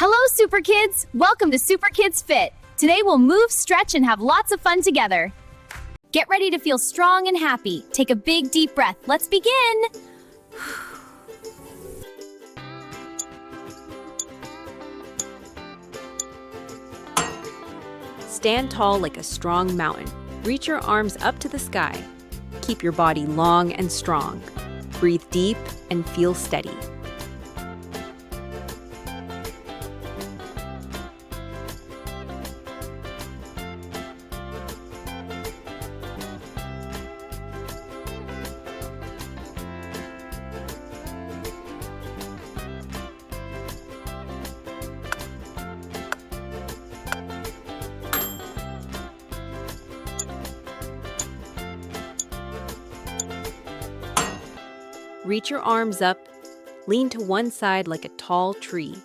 Hello, Super Kids! Welcome to superkidsfit. Today we'll move, stretch, and have lots of fun together. Get ready to feel strong and happy. Take a big, deep breath. Let's begin! Stand tall like a strong mountain. Reach your arms up to the sky. Keep your body long and strong. Breathe deep and feel steady. Reach your arms up, lean to one side like a tall tree.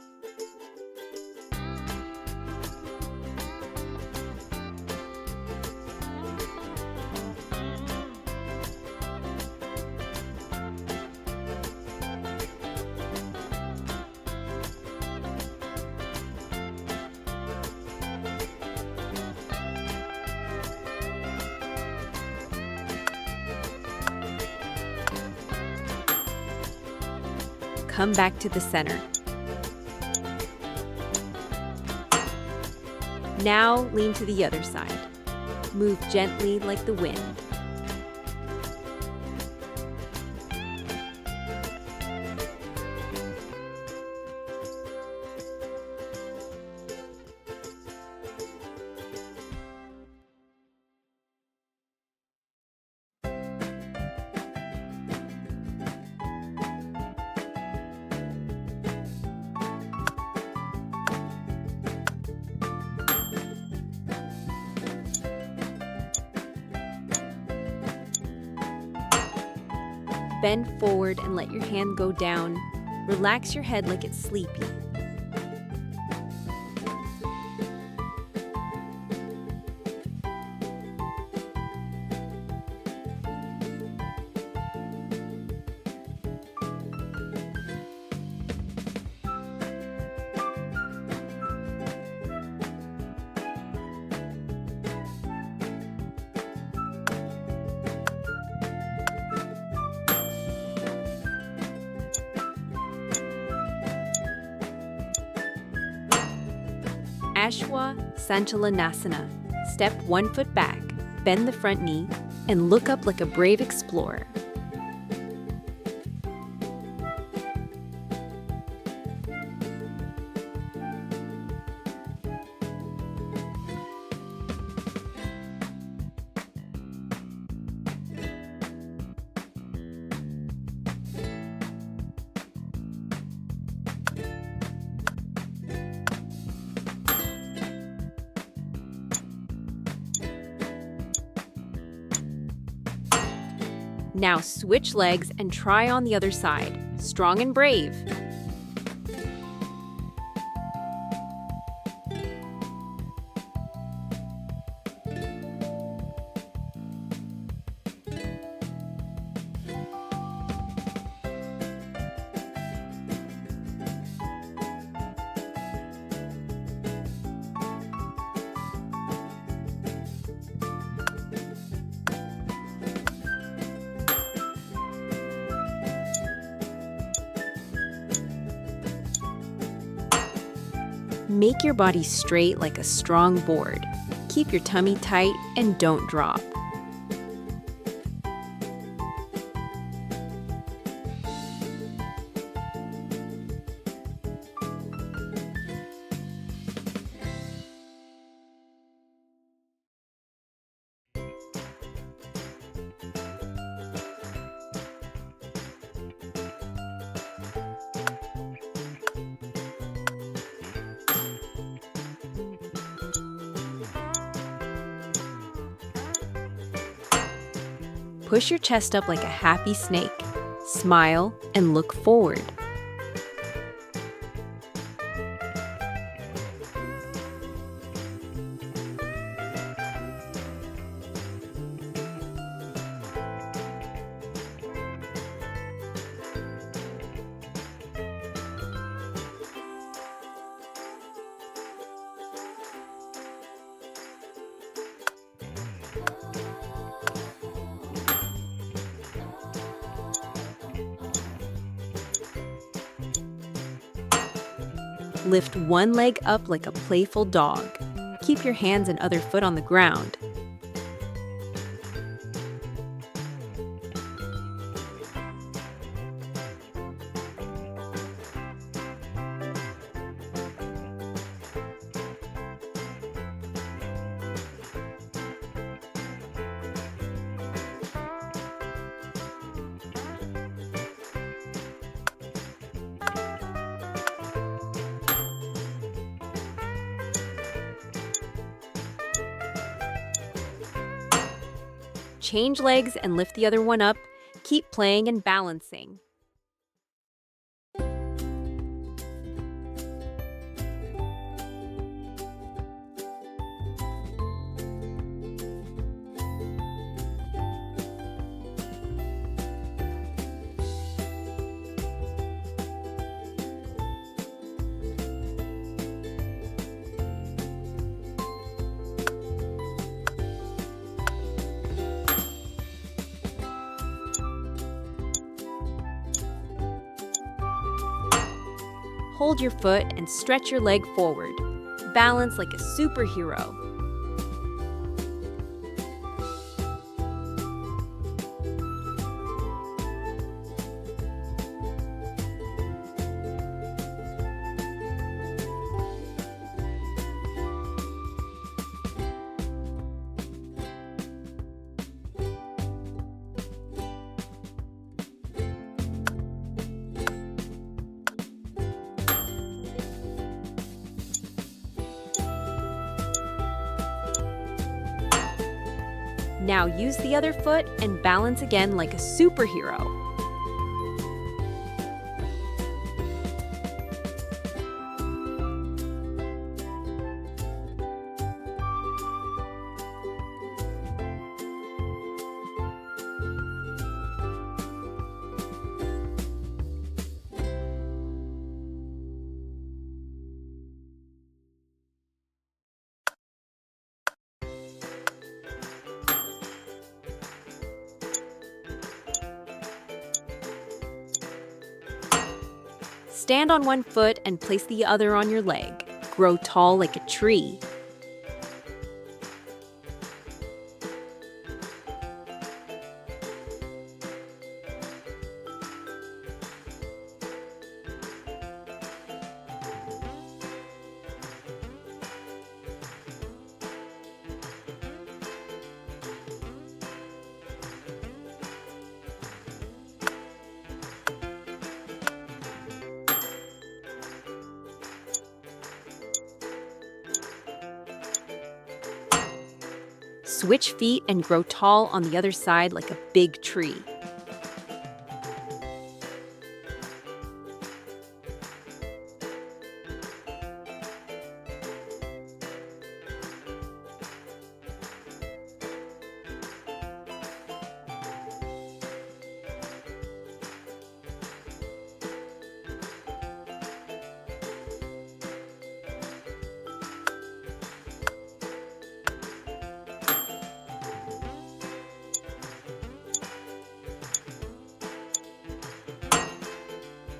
Come back to the center. Now lean to the other side. Move gently like the wind. Bend forward and let your hand go down. Relax your head like it's sleepy. Ashwa Sanchalanasana. Step 1 foot back, bend the front knee, and look up like a brave explorer. Now switch legs and try on the other side. Strong and brave. Make your body straight like a strong board. Keep your tummy tight and don't drop. Push your chest up like a happy snake. Smile and look forward. Lift one leg up like a playful dog. Keep your hands and other foot on the ground. Change legs and lift the other one up. Keep playing and balancing. Hold your foot and stretch your leg forward. Balance like a superhero. Now use the other foot and balance again like a superhero. Stand on one foot and place the other on your leg. Grow tall like a tree. Switch feet and grow tall on the other side like a big tree.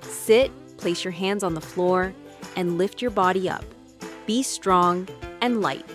Sit, place your hands on the floor, and lift your body up. Be strong and light.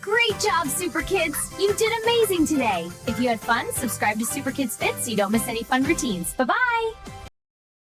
Great job, Super Kids! You did amazing today! If you had fun, subscribe to Super Kids Fit so you don't miss any fun routines. Bye-bye!